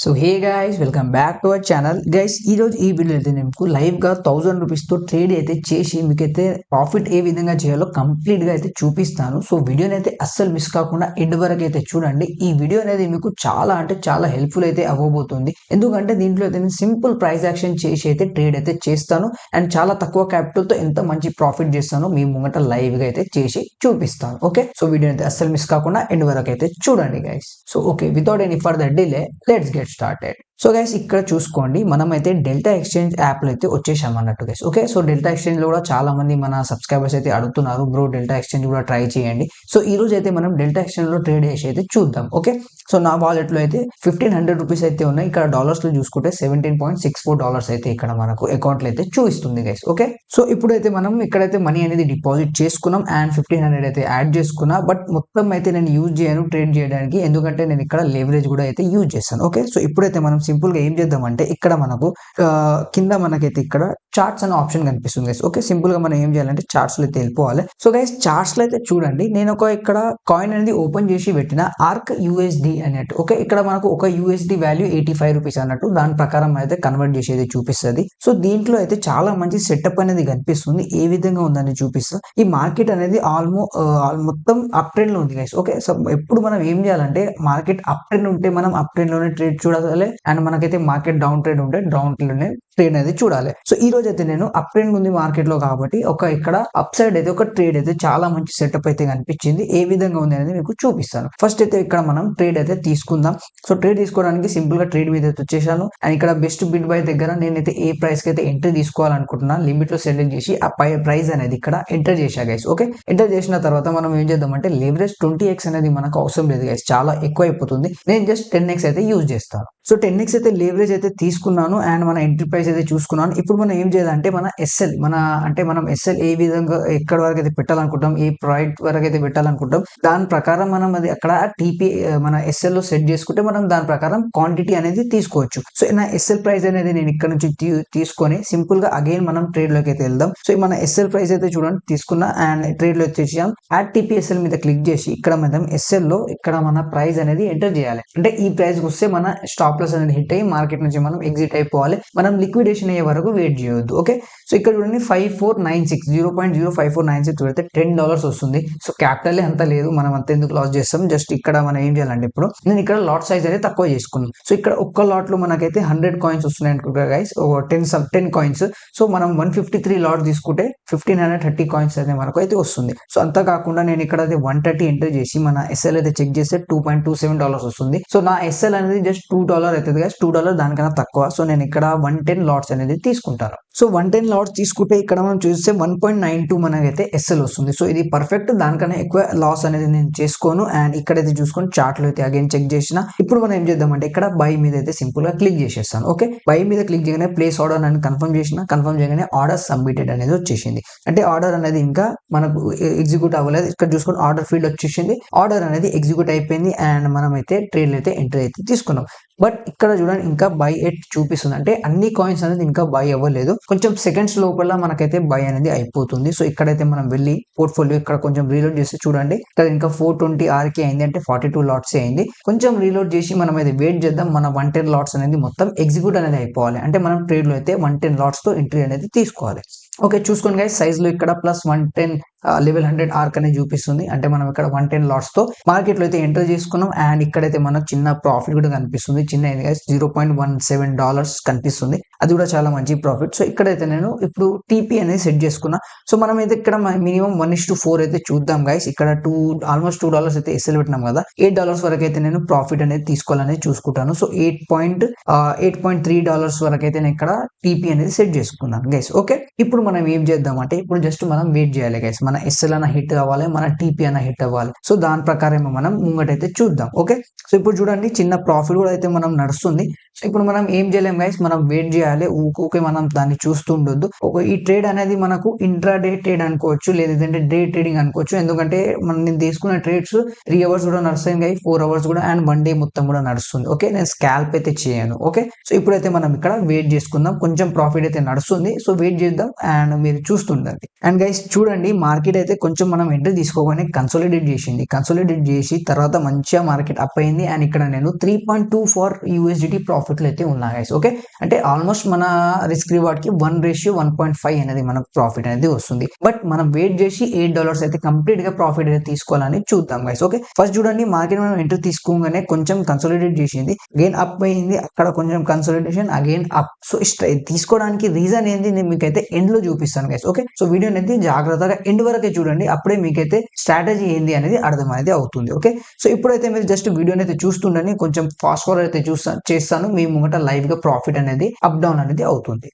So hey guys welcome back to our channel guys ఈ రోజు ఈ వీడియో అయితే నేను లైవ్ గా 1000 రూపీస్ తో ట్రేడ్ అయితే చేసి మీకైతే ప్రాఫిట్ ఏ విధంగా చేయాలో కంప్లీట్ గా అయితే చూపిస్తాను. సో వీడియోని అయితే అస్సలు మిస్ కాకుండా ఎండ్ వరకు అయితే చూడండి. ఈ వీడియో అనేది మీకు చాలా అంటే చాలా హెల్ప్ఫుల్ అయితే అవ్వబోతుంది. ఎందుకంటే దీంట్లో అయితే నేను సింపుల్ ప్రైస్ యాక్షన్ చేసి అయితే ట్రేడ్ అయితే చేస్తాను అండ్ చాలా తక్కువ క్యాపిటల్ తో ఎంత మంచి ప్రాఫిట్ చేస్తానో మీ ముంగట లైవ్ గా అయితే చేసి చూపిస్తాను. ఓకే, సో వీడియో అయితే అస్సలు మిస్ కాకుండా ఎండ్ వరకు అయితే చూడండి guys. So okay, without any further delay let's get started. So guys ఇక్కడ చూసుకోండి, మనం అయితే డెల్టా ఎక్స్చేంజ్ యాప్ లో అయితే వచ్చేసాం అన్నట్టు guys. Okay, so delta exchange లో కూడా చాలా మంది మన సబ్స్క్రైబర్స్ అయితే అడుగుతున్నారు, బ్రో డెల్టా ఎక్స్చేంజ్ కూడా ట్రై చేయండి. సో ఈ రోజు అయితే మనం డెల్టా ఎక్స్చేంజ్ లో ట్రేడ్ చేసి అయితే చూద్దాం. ఓకే, సో నా వాలెట్ లో అయితే 1500 రూపీస్ అయితే ఉన్నాయి. ఇక్కడ డాలర్స్ లో చూసుకుంటే $17.64 అయితే ఇక్కడ మనకు అకౌంట్ లో అయితే చూపిస్తుంది గైస్. ఓకే, సో ఇప్పుడైతే మనం ఇక్కడైతే మనీ అనేది డిపాజిట్ చేసుకున్నాం అండ్ 1500 అయితే యాడ్ చేసుకున్నా. బట్ మొత్తం అయితే నేను యూజ్ చేయను ట్రేడ్ చేయడానికి, ఎందుకంటే నేను ఇక్కడ లెవరేజ్ కూడా అయితే యూజ్ చేస్తాను. ఓకే, సో ఇప్పుడైతే మనం సింపుల్ గా ఏం చేద్దామంటే ఇక్కడ మనకు కింద మనకైతే ఇక్కడ చార్ట్స్ అనే ఆప్షన్ కనిపిస్తుంది గైస్. ఓకే, సింపుల్ గా మనం ఏం చేయాలంటే చార్ట్స్ లో అయితే వెళ్ళిపోవాలి. సో గైస్ చార్ట్స్ లో అయితే చూడండి, నేను ఇక్కడ కాయిన్ అనేది ఓపెన్ చేసి పెట్టిన ఆర్క్ యూఎస్డి అన్నట్టు. ఓకే, ఇక్కడ మనకు ఒక యూఎస్డి వాల్యూ 85 రూపీస్ అన్నట్టు, దాని ప్రకారం అయితే కన్వర్ట్ చేసేది చూపిస్తుంది. సో దీంట్లో అయితే చాలా మంచి సెటప్ అనేది కనిపిస్తుంది. ఏ విధంగా ఉందని చూపిస్తా. ఈ మార్కెట్ అనేది మొత్తం అప్ ట్రెండ్ లో ఉంది గైస్. ఓకే, సో ఎప్పుడు మనం ఏం చేయాలంటే మార్కెట్ అప్ ట్రెండ్ ఉంటే మనం అప్ ట్రెండ్ లోనే ట్రేడ్ చూడాలి అండ్ మనకైతే మార్కెట్ డౌన్ ట్రేడ్ ఉంటే డౌన్ ట్రెండ్ లోనే ట్రేడ్ అనేది చూడాలి. సో ఈ రోజు అయితే నేను అప్ ట్రెండ్ ఉంది మార్కెట్ లో కాబట్టి ఇక్కడ అప్ సైడ్ అయితే ఒక ట్రేడ్ అయితే చాలా మంచి సెటప్ అయితే కనిపించింది. ఏ విధంగా ఉంది అనేది మీకు చూపిస్తాను. ఫస్ట్ అయితే ఇక్కడ మనం ట్రేడ్ అయితే తీసుకుందాం. సో ట్రేడ్ తీసుకోవడానికి సింపుల్ గా ట్రేడ్ మీద అయితే వచ్చేసాను అండ్ ఇక్కడ బెస్ట్ బిడ్ బై దగ్గర నేనైతే ఏ ప్రైస్ కి అయితే ఎంట్రీ తీసుకోవాలనుకుంటున్నా లిమిట్ లో సెలెక్ట్ చేసి ఆ ప్రైస్ అనేది ఇక్కడ ఎంటర్ చేశా గైస్. ఓకే, ఎంటర్ చేసిన తర్వాత మనం ఏం చేద్దామంటే లెవరేజ్ 20x అనేది మనకు అవసరం లేదు గైస్, చాలా ఎక్కువ అయిపోతుంది. నేను జస్ట్ 10x అయితే యూజ్ చేస్తాను. సో 10x అయితే లేవరేజ్ అయితే తీసుకున్నాను అండ్ మన ఎంట్రీ ప్రైస్ అయితే చూసుకున్నాను. ఇప్పుడు మనం ఏం చేయాలంటే మనం ఎస్ఎల్ ఏ విధంగా ఎక్కడ వరకు అయితే పెట్టాలనుకుంటాం, ఏ ప్రాజెక్ట్ వరకు అయితే పెట్టాలనుకుంటాం, దాని ప్రకారం మనం అది అక్కడ టీపీ మన ఎస్ఎల్ లో సెట్ చేసుకుంటే మనం దాని ప్రకారం క్వాంటిటీ అనేది తీసుకోవచ్చు. సో నా ఎస్ఎల్ ప్రైస్ అనేది నేను ఇక్కడ నుంచి తీసుకొని సింపుల్ గా అగైన్ మనం ట్రేడ్ లోకి అయితే వెళ్దాం. సో మన ఎస్ఎల్ ప్రైస్ అయితే చూడండి తీసుకున్నా అండ్ ట్రేడ్ లో వచ్చేసాం. యాడ్ టీపీఎస్ఎల్ మీద క్లిక్ చేసి ఇక్కడ మనం ఎస్ఎల్ లో ఇక్కడ మన ప్రైస్ అనేది ఎంటర్ చేయాలి. అంటే ఈ ప్రైస్ వస్తే మన స్టాప్ లాస్ అనేది హిట్ అయ్యి మార్కెట్ నుంచి మనం ఎగ్జిట్ అయిపోవాలి. మనం లిక్విడేషన్ అయ్యే వరకు వెయిట్ చేయొద్దు. ఓకే, సో ఇక్కడ చూడండి 5496 0.05496 పెడితే $10 వస్తుంది. సో క్యాపిటల్ అంత లేదు, మనం అంత ఎందుకు లాస్ చేస్తాం. జస్ట్ ఇక్కడ మనం ఏం చేయాలంటే ఇప్పుడు నేను ఇక్కడ లాట్ సైజ్ అనేది తక్కువ చేసుకున్నాను. సో ఇక్కడ ఒక్క లాట్ లో మనకైతే 100 కాయిన్స్ వస్తున్నాయి అనుకుంటా గైస్, 10 కాయిన్స్. సో మనం 153 లాట్ తీసుకుంటే 1530 కాయిన్స్ అనేది మనకు అయితే వస్తుంది. సో అంతా కాకుండా నేను ఇక్కడ అయితే 130 ఎంటర్ చేసి మన ఎస్ఎల్ అయితే చెక్ చేస్తే $2.27 వస్తుంది. సో నా ఎస్ఎల్ అనేది జస్ట్ $2 అవుతుంది గైస్, $2 దానికన్నా తక్కువ. సో నేను ఇక్కడ 110 లాట్స్ అనేది తీసుకుంటాను. సో 110 లాట్స్ తీసుకుంటే ఇక్కడ మనం చూస్తే 1.92 మనకైతే ఎస్ఎల్ వస్తుంది. సో ఇది పర్ఫెక్ట్, దానికన్నా ఎక్కువ లాస్ అనేది నేను చేసుకోను. అండ్ ఇక్కడైతే చూసుకొని చార్ట్ లో అయితే అగైన్ చెక్ చేసిన. ఇప్పుడు మనం ఏం చేద్దామంటే ఇక్కడ బై మీద అయితే సింపుల్ గా క్లిక్ చేసేస్తాను. ఓకే, బై మీద క్లిక్ చేయగానే ప్లేస్ ఆర్డర్ అని కన్ఫర్మ్ చేయగానే ఆర్డర్ సబ్మిటెడ్ అనేది వచ్చేసింది. అంటే ఆర్డర్ అనేది ఇంకా మనకు ఎగ్జిక్యూట్ అవ్వలేదు. ఇక్కడ చూసుకొని ఆర్డర్ ఫీల్డ్ వచ్చేసింది, ఆర్డర్ అనేది ఎగ్జిక్యూట్ అయిపోయింది అండ్ మనం అయితే ట్రేడ్ అయితే ఎంట్రీ అయితే తీసుకున్నాం. బట్ ఇక్కడ చూడండి ఇంకా బై ఎట్ చూపిస్తుంది, అంటే అన్ని కాయిన్స్ అనేది ఇంకా బై అవ్వలేదు. కొంచెం సెకండ్స్ లోపల మనకైతే బై అనేది అయిపోతుంది. సో ఇక్కడైతే మనం వెళ్ళి పోర్ట్ఫోలియో ఇక్కడ కొంచెం రీలోడ్ చేసి చూడండి, ఇక్కడ ఇంకా 420 RK అయింది, అంటే 42 లాట్స్ అయింది. కొంచెం రీలోడ్ చేసి మనం అయితే వెయిట్ చేద్దాం. మన 110 లాట్స్ అనేది మొత్తం ఎగ్జిక్యూట్ అనేది అయిపోవాలి. అంటే మనం ట్రేడ్ లో అయితే 110 లాట్స్ తో ఎంట్రీ అనేది తీసుకోవాలి. ఓకే, చూసుకోండి గైస్, సైజ్ లో ఇక్కడ +110 లెవెల్ 100 ఆర్క్ అనేది చూపిస్తుంది. అంటే మనం ఇక్కడ 110 లాట్స్ తో మార్కెట్ లో అయితే ఎంటర్ చేసుకున్నాం అండ్ ఇక్కడైతే మనకు చిన్న ప్రాఫిట్ కూడా కనిపిస్తుంది. చిన్న $0.17 కనిపిస్తుంది, అది కూడా చాలా మంచి ప్రాఫిట్. సో ఇక్కడైతే నేను ఇప్పుడు టీపీ అనేది సెట్ చేసుకున్నా. సో మనం అయితే ఇక్కడ మినిమం 1:4 అయితే చూద్దాం గైస్. ఇక్కడ ఆల్మోస్ట్ $2 అయితే ఎస్ఎల్ పెట్టినాం కదా, $8 వరకు అయితే నేను ప్రాఫిట్ అనేది తీసుకోవాలనేది చూసుకుంటాను. సో $8.3 వరకు అయితే నేను ఇక్కడ టీపీ అనేది సెట్ చేసుకున్నాను గైస్. ఓకే, ఇప్పుడు మనం ఏం చేద్దాం అంటే ఇప్పుడు జస్ట్ మనం వెయిట్ చేయాలి గైస్. మన ఎస్ఎల్ అన్న హిట్ అవ్వాలి, మన టీపీ అన్న హిట్ అవ్వాలి. సో దాని ప్రకారం మనం ముంగటైతే చూద్దాం. ఓకే, సో ఇప్పుడు చూడండి చిన్న ప్రాఫిట్ కూడా అయితే మనం నడుస్తుంది. సో ఇప్పుడు మనం ఏం చేయలేం గైస్, మనం వెయిట్ చేయాలి. ఊకే మనం దాన్ని చూస్తుండొద్దు. ఈ ట్రేడ్ అనేది మనకు ఇంట్రాడే ట్రేడ్ అనుకోవచ్చు, లేదంటే డే ట్రేడింగ్ అనుకోవచ్చు. ఎందుకంటే నేను తీసుకున్న ట్రేడ్స్ 3 అవర్స్ కూడా నడుస్తాయి గైస్, 4 అవర్స్ కూడా, అండ్ 1 డే మొత్తం కూడా నడుస్తుంది. ఓకే, నేను స్కాల్ప్ అయితే చేయను. ఓకే, సో ఇప్పుడైతే మనం ఇక్కడ వెయిట్ చేసుకుందాం. కొంచెం ప్రాఫిట్ అయితే నడుస్తుంది, సో వెయిట్ చేద్దాం అండ్ మీరు చూస్తుండండి. అండ్ గైస్ చూడండి, మార్కెట్ అయితే కొంచెం మనం ఎంట్రీ తీసుకోగానే కన్సోలిడేట్ చేసింది. కన్సోలిడేట్ చేసి తర్వాత మంచిగా మార్కెట్ అప్ అయింది. అండ్ ఇక్కడ నేను 3.24 యూఎస్డిటీ ప్రాఫిట్ అయితే ఉన్నా గైస్. ఓకే, అంటే ఆల్మోస్ట్ మన రిస్క్ రివార్డ్ కి 1:1.5 అనేది మనకు ప్రాఫిట్ అనేది వస్తుంది. బట్ మనం వెయిట్ చేసి $8 అయితే కంప్లీట్ గా ప్రాఫిట్ అయితే తీసుకోవాలని చూద్దాం గైస్. ఓకే, ఫస్ట్ చూడండి, మార్కెట్ మనం ఎంట్రీ తీసుకోగానే కొంచెం కన్సోలిడేట్ చేసింది, అగైన్ అప్ అయింది, అక్కడ కొంచెం కన్సోలిడేషన్, అగైన్ అప్. సో తీసుకోవడానికి రీజన్ ఏంది నేను మీకైతే ఎండ్ లో చూపిస్తాను గైస్. ఓకే, సో వీడియో అనేది జాగ్రత్తగా ఎండ్ వరకే చూడండి, అప్పుడే మీకైతే స్ట్రాటజీ ఏంది అనేది అర్థం అనేది అవుతుంది. ఓకే, సో ఇప్పుడైతే మీరు జస్ట్ వీడియోని అయితే చూస్తుండని, కొంచెం ఫాస్ట్ ఫార్వర్డ్ అయితే చేస్తాను, మీ ముంగట లైవ్ గా ప్రాఫిట్ అనేది అప్ డౌన్ అనేది అవుతుంది.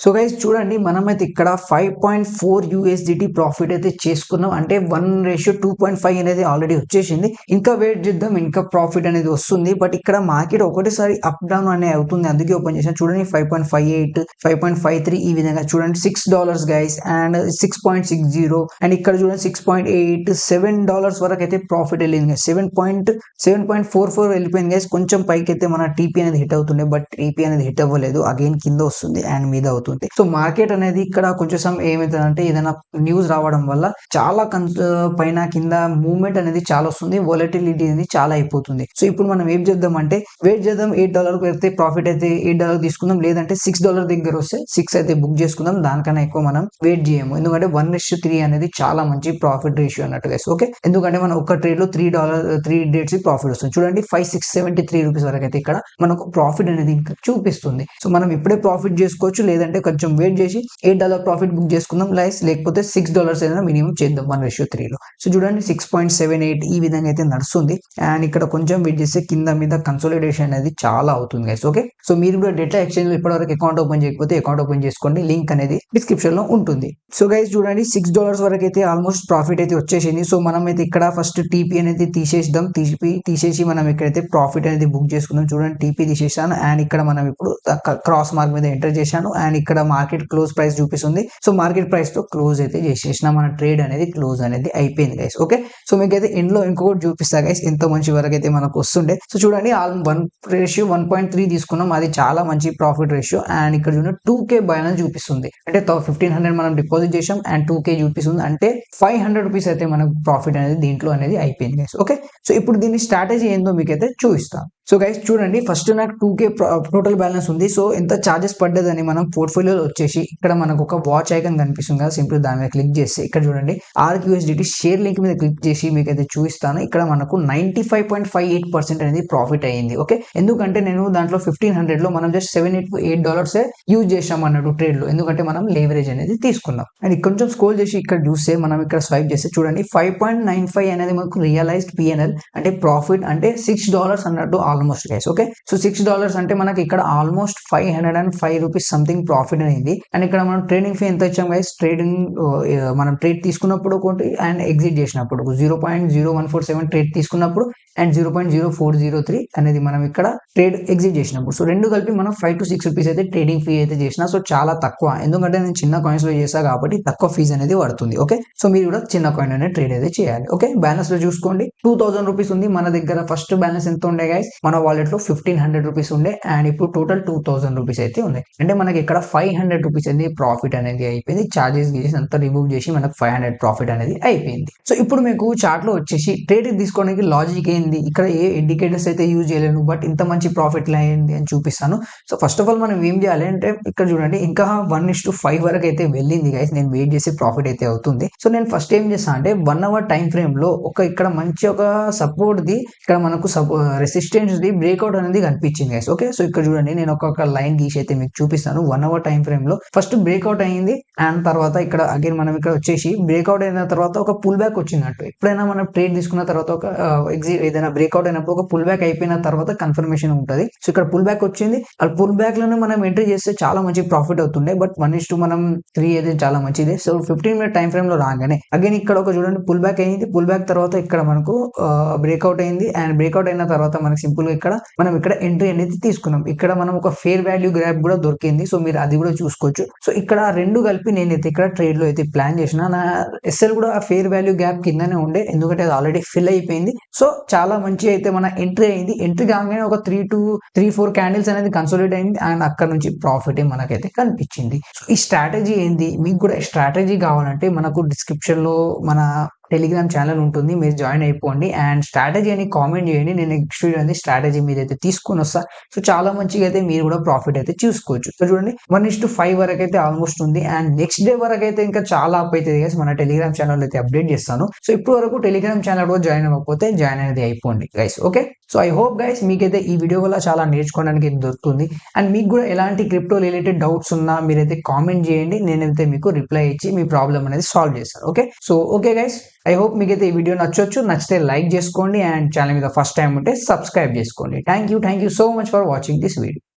సో గైస్ చూడండి, మనమైతే ఇక్కడ 5.4 యూఎస్డిటీ ప్రాఫిట్ అయితే చేసుకున్నాం. అంటే 1:2.5 అనేది ఆల్రెడీ వచ్చేసింది. ఇంకా వెయిట్ చేద్దాం, ఇంకా ప్రాఫిట్ అనేది వస్తుంది. బట్ ఇక్కడ మార్కెట్ ఒకటేసారి అప్ డౌన్ అనేది అవుతుంది, అందుకే ఓపెన్ చేసాను. చూడండి 5.58, 5.53 ఈ విధంగా చూడండి $6 గైస్, అండ్ 6.60, అండ్ ఇక్కడ చూడండి 6.8, $7 వరకు అయితే ప్రాఫిట్ వెళ్ళింది గైస్. 7.44 వెళ్ళిపోయింది గైస్. కొంచెం పైకి అయితే మన టీపీ అనేది హిట్ అవుతుండే, బట్ టీపీ అనేది హిట్ అవ్వలేదు, అగైన్ కింద వస్తుంది అండ్ మీద అవుతుంది. సో మార్కెట్ అనేది ఇక్కడ కొంచెం ఏమైతుందంటే, ఏదైనా న్యూస్ రావడం వల్ల చాలా పైన కింద మూవ్మెంట్ అనేది చాలా వస్తుంది, వోలటిలిటీ అనేది చాలా అయిపోతుంది. సో ఇప్పుడు మనం ఏం చేద్దాం అంటే, వెయిట్ చేద్దాం. $8 పెడితే ప్రాఫిట్ అయితే $8 తీసుకుందాం, లేదంటే $6 దగ్గర వస్తే 6 అయితే బుక్ చేసుకుందాం. దానికన్నా ఎక్కువ మనం వెయిట్ చేయము, ఎందుకంటే 1:3 అనేది చాలా మంచి ప్రాఫిట్ రేషియో అన్నట్టు గైస్. ఓకే, ఎందుకంటే మనం ఒక ట్రేడ్ లో $3 డేట్స్ ప్రాఫిట్ వస్తుంది. చూడండి 5,673 రూపీస్ వరకు అయితే ఇక్కడ మనకు ప్రాఫిట్ అనేది ఇంకా చూపిస్తుంది. సో మనం ఇప్పుడే ప్రాఫిట్ చేసుకోవచ్చు, లేదంటే కొంచెం వెయిట్ చేసి $8 ప్రాఫిట్ బుక్ చేసుకుందాం లైస్, లేకపోతే $6 అయినా మినిమం చేద్దాం 1:3 లో. సో చూడండి 6.78 ఈ విధంగా అయితే నడుస్తుంది. అండ్ ఇక్కడ కొంచెం వెయిట్ చేస్తే కింద మీద కన్సోలిడేషన్ అనేది చాలా అవుతుంది గైస్. ఓకే, సో మీరు కూడా డేటా ఎక్స్చేంజ్ లో ఇప్పటివరకు అకౌంట్ ఓపెన్ చేయకపోతే అకౌంట్ ఓపెన్ చేసుకోండి, లింక్ అనేది డిస్క్రిప్షన్ లో ఉంటుంది. సో గైస్ చూడండి $6 వరకు అయితే ఆల్మోస్ట్ ప్రాఫిట్ అయితే వచ్చేసింది. సో మనం అయితే ఇక్కడ ఫస్ట్ టీపీ అనేది తీసేద్దాం. తీసేసి మనం ఇక్కడైతే ప్రాఫిట్ అనేది బుక్ చేసుకుందాం. చూడండి టీపీ తీసేసాను, అండ్ ఇక్కడ మనం ఇప్పుడు క్రాస్ మార్క్ మీద ఎంటర్ చేశాను, అండ్ ఇక్కడ మార్కెట్ క్లోజ్ ప్రైస్ చూపిస్తుంది. సో మార్కెట్ ప్రైస్ తో క్లోజ్ అయితే చేసేసిన, మన ట్రేడ్ అనేది క్లోజ్ అనేది అయిపోయింది గైస్. ఓకే, సో మీకు అయితే ఎండ్ లో ఇంకొకటి చూపిస్తా గైస్, ఎంత మంచి వరకు అయితే మనకు వస్తుండే. సో చూడండి 1:3 తీసుకున్నాం, అది చాలా మంచి ప్రాఫిట్ రేషియో. అండ్ ఇక్కడ చూడండి 2K బ్యాలెన్స్ చూపిస్తుంది, అంటే 1500 మనం డిపాజిట్ చేసాం అండ్ 2K చూపిస్తుంది, అంటే 500 రూపీస్ అయితే మనకు ప్రాఫిట్ అనేది దీంట్లో అనేది అయిపోయింది గైస్. ఓకే, సో ఇప్పుడు దీని స్ట్రాటజీ ఏందో మీకైతే చూపిస్తాను. సో గైస్ చూడండి, ఫస్ట్ నాకు 2K టోటల్ బ్యాలెన్స్ ఉంది. సో ఎంత చార్జెస్ పడ్డదని మనం పోర్ట్ఫోలియోలో వచ్చేసి ఇక్కడ మనకు ఒక వాచ్ ఐకాన్ కనిపిస్తుంది కదా, సింపుల్ దాని మీద క్లిక్ చేస్తే ఇక్కడ చూడండి ARKUSDT షేర్ లింక్ మీద క్లిక్ చేసి మీకైతే చూపిస్తాను. ఇక్కడ మనకు 95.58% అనేది ప్రాఫిట్ అయ్యింది. ఓకే, ఎందుకంటే నేను దాంట్లో 1500 లో మనం జస్ట్ $7.8 యూజ్ చేసాం అన్నట్టు ట్రేడ్ లో, ఎందుకంటే మనం లేవరేజ్ అనేది తీసుకున్నాం. అండ్ కొంచెం స్క్రోల్ చేసి ఇక్కడ చూస్తే మనం ఇక్కడ స్వైప్ చేస్తే చూడండి 5.95 అనేది మనకు రియలైజ్డ్ PNL, అంటే ప్రాఫిట్ అంటే $6 అన్నట్టు ఆల్మోస్ట్ గైస్. ఓకే, సో $6 అంటే మనకి ఇక్కడ ఆల్మోస్ట్ 505 రూపీస్ సంథింగ్ ప్రాఫిట్ అనేది. అండ్ ఇక్కడ మనం ట్రేడింగ్ ఫీ ఎంత ఇచ్చాం గైస్, ట్రేడింగ్ మనం ట్రేడ్ తీసుకున్నప్పుడు ఒకటి అండ్ ఎగ్జిట్ చేసినప్పుడు 0.0147 ట్రేడ్ తీసుకున్నప్పుడు అండ్ 0.0403 అనేది మనం ఇక్కడ ట్రేడ్ ఎగ్జిట్ చేసినప్పుడు. సో రెండు కలిపి మనం 5 to 6 రూపీస్ అయితే ట్రేడింగ్ ఫీ అయితే చేసిన. సో చాలా తక్కువ, ఎందుకంటే నేను చిన్న కాయిన్స్ లో చేసా కాబట్టి తక్కువ ఫీజు అనేది పడుతుంది. ఓకే, సో మీరు కూడా చిన్న కాయిన్ అనేది ట్రేడ్ అయితే చేయాలి. ఓకే, బ్యాలెన్స్ లో చూసుకోండి 2000 రూపీస్ ఉంది మన దగ్గర. ఫస్ట్ బ్యాలెన్స్ ఎంత ఉండే గైస్, మన వాలెట్ లో 1500 రూపీస్ ఉండే, అండ్ ఇప్పుడు టోటల్ 2000 రూపీస్ అయితే ఉన్నాయి. అంటే మనకి ఇక్కడ 500 రూపీస్ అనేది ప్రాఫిట్ అనేది అయిపోయింది. చార్జెస్ గీజెస్ అంతా రిమూవ్ చేసి మనకు 500 ప్రాఫిట్ అనేది అయిపోయింది. సో ఇప్పుడు మీకు చార్ట్ లో వచ్చేసి ట్రేడ్ తీసుకోవడానికి లాజిక్ ఏంది, ఇక్కడ ఏ ఇండికేటర్స్ అయితే యూజ్ చేయలేను, బట్ ఇంత మంచి ప్రాఫిట్ అయింది అని చూపిస్తాను. సో ఫస్ట్ ఆఫ్ ఆల్ మనం ఏం చేయాలి అంటే, ఇక్కడ చూడండి ఇంకా 1:5 వరకు అయితే వెళ్ళింది గైస్. నేను వెయిట్ చేసి ప్రాఫిట్ అయితే అవుతుంది. సో నేను ఫస్ట్ ఏం చేస్తాను అంటే 1 hour టైం ఫ్రేమ్ లో ఇక్కడ మంచి ఒక సపోర్ట్ ది, ఇక్కడ మనకు రెసిస్టెన్స్ ది బ్రేక్అవుట్ అనేది కనిపించింది గైస్. ఓకే, సో ఇక్కడ చూడండి నేను ఒక లైన్ గీసి అయితే మీకు చూపిస్తాను. 1 hour టైం ఫ్రేమ్ లో ఫస్ట్ బ్రేక్అవుట్ అయింది, అండ్ తర్వాత ఇక్కడ అగైన్ మనం ఇక్కడ వచ్చేసి బ్రేక్అవుట్ అయిన తర్వాత ఒక పుల్ బ్యాక్ వచ్చినట్టు. ఎప్పుడైనా మనం ట్రేడ్ తీసుకున్న తర్వాత ఒక ఏదైనా బ్రేక్అవుట్ అయినప్పుడు ఒక పుల్ బ్యాక్ అయిపోయిన తర్వాత కన్ఫర్మేషన్ ఉంటుంది. సో ఇక్కడ పుల్ బ్యాక్ వచ్చింది, ఆ పుల్ బ్యాక్ లోనే మనం ఎంట్రీ చేస్తే చాలా మంచి ప్రాఫిట్ అవుతుండే, బట్ 1:3 అయితే చాలా మంచిది. సో 15 minute టైం ఫ్రేమ్ లో రాగానే అగైన్ ఇక్కడ ఒక చూడండి పుల్ బ్యాక్ అయింది. పుల్ బ్యాక్ తర్వాత ఇక్కడ మనకు బ్రేక్అవుట్ అయింది, అండ్ బ్రేక్అవుట్ అయిన తర్వాత మనకి సింపుల్ సింపుల్ గా ఇక్కడ మనం ఇక్కడ ఎంట్రీ అనేది తీసుకున్నాం. ఇక్కడ మనం ఒక ఫేర్ వాల్యూ గ్రాప్ కూడా దొరికింది. సో మీరు అది కూడా చూసుకోవచ్చు. సో ఇక్కడ రెండు కలిపి నేనైతే ఇక్కడ ట్రేడ్ లో అయితే ప్లాన్ చేసిన. నా ఎస్ఎల్ కూడా ఆ ఫేర్ వాల్యూ గ్యాప్ కిందనే ఉండే, ఎందుకంటే అది ఆల్రెడీ ఫిల్ అయిపోయింది. సో చాలా మంచి అయితే మన ఎంట్రీ అయింది. ఎంట్రీ కాగానే ఒక 3 to 4 క్యాండిల్స్ అనేది కన్సోలిడేట్ అయింది అండ్ అక్కడ నుంచి ప్రాఫిట్ మనకైతే కనిపించింది. సో ఈ స్ట్రాటజీ ఏంది, మీకు కూడా స్ట్రాటజీ కావాలంటే మనకు డిస్క్రిప్షన్ లో మన టెలిగ్రామ్ ఛానల్ ఉంటుంది, మీరు జాయిన్ అయిపోండి అండ్ స్ట్రాటజీ అని కామెంట్ చేయండి. నేను నెక్స్ట్ వీడియో అనేది స్ట్రాటజీ మీద అయితే తీసుకొని వస్తా. సో చాలా మంచిగా అయితే మీరు కూడా ప్రాఫిట్ అయితే చూసుకోవచ్చు. సో చూడండి 1:5 వరకు అయితే ఆల్మోస్ట్ ఉంది అండ్ నెక్స్ట్ డే వరకు అయితే ఇంకా చాలా అప్ అవుతుంది గైస్. మన టెలిగ్రామ్ ఛానల్ అయితే అప్డేట్ చేస్తాను. సో ఇప్పుడు వరకు టెలిగ్రామ్ ఛానల్ కూడా జాయిన్ అవ్వకపోతే జాయిన్ అనేది అయిపోండి guys. Okay, so I hope guys మీకైతే ఈ వీడియో వల్ల చాలా నేర్చుకోవడానికి దొరుకుతుంది అండ్ మీకు కూడా ఎలాంటి క్రిప్టో రిలేటెడ్ డౌట్స్ ఉన్నా మీరైతే కామెంట్ చేయండి. నేనైతే మీకు రిప్లై ఇచ్చి మీ ప్రాబ్లమ్ అనేది సాల్వ్ చేస్తాను. Okay, so okay guys, I hope మీకైతే ఈ వీడియో నచ్చితే లైక్ చేసుకోండి అండ్ ఛానల్ మీద ఫస్ట్ టైం ఉంటే సబ్స్క్రైబ్ చేసుకోండి. Thank you so much for watching this video.